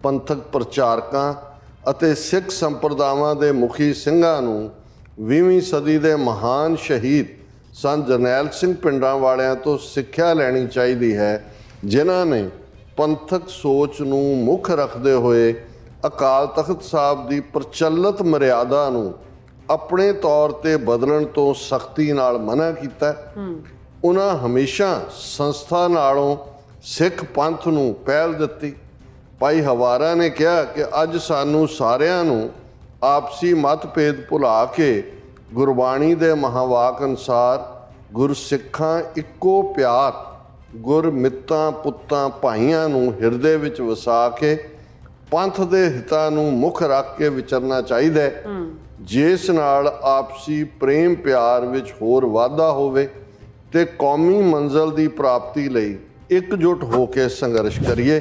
ਪੰਥਕ ਪ੍ਰਚਾਰਕਾਂ ਅਤੇ ਸਿੱਖ ਸੰਪਰਦਾਵਾਂ ਦੇ ਮੁਖੀ ਸਿੰਘਾਂ ਨੂੰ 20ਵੀਂ ਸਦੀ ਦੇ ਮਹਾਨ ਸ਼ਹੀਦ ਸੰਤ ਜਰਨੈਲ ਸਿੰਘ ਪਿੰਡਾਂ ਵਾਲਿਆਂ ਤੋਂ ਸਿੱਖਿਆ ਲੈਣੀ ਚਾਹੀਦੀ ਹੈ, ਜਿਨ੍ਹਾਂ ਨੇ ਪੰਥਕ ਸੋਚ ਨੂੰ ਮੁੱਖ ਰੱਖਦੇ ਹੋਏ ਅਕਾਲ ਤਖਤ ਸਾਹਿਬ ਦੀ ਪ੍ਰਚਲਿਤ ਮਰਿਆਦਾ ਨੂੰ ਆਪਣੇ ਤੌਰ ਤੇ ਬਦਲਣ ਤੋਂ ਸਖਤੀ ਨਾਲ ਮਨ੍ਹਾ ਕੀਤਾ। ਉਹਨਾਂ ਹਮੇਸ਼ਾ ਸੰਸਥਾ ਨਾਲੋਂ ਸਿੱਖ ਪੰਥ ਨੂੰ ਪਹਿਲ ਦਿੱਤੀ। ਭਾਈ ਹਵਾਰਾ ਨੇ ਕਿਹਾ ਕਿ ਅੱਜ ਸਾਨੂੰ ਸਾਰਿਆਂ ਨੂੰ ਆਪਸੀ ਮਤਭੇਦ ਭੁਲਾ ਕੇ ਗੁਰਬਾਣੀ ਦੇ ਮਹਾਵਾਕ ਅਨੁਸਾਰ ਗੁਰਸਿੱਖਾਂ ਇੱਕੋ ਪਿਆਰ ਗੁਰਮਿੱਤਾਂ ਪੁੱਤਾਂ ਭਾਈਆਂ ਨੂੰ ਹਿਰਦੇ ਵਿੱਚ ਵਸਾ ਕੇ ਪੰਥ ਦੇ ਹਿੱਤਾਂ ਨੂੰ ਮੁੱਖ ਰੱਖ ਕੇ ਵਿਚਰਨਾ ਚਾਹੀਦਾ ਹੈ, ਜਿਸ ਨਾਲ ਆਪਸੀ ਪ੍ਰੇਮ ਪਿਆਰ ਵਿੱਚ ਹੋਰ ਵਾਧਾ ਹੋਵੇ ਤੇ ਕੌਮੀ ਮੰਜ਼ਿਲ ਦੀ ਪ੍ਰਾਪਤੀ ਲਈ ਇਕਜੁੱਟ ਹੋ ਕੇ ਸੰਘਰਸ਼ ਕਰੀਏ।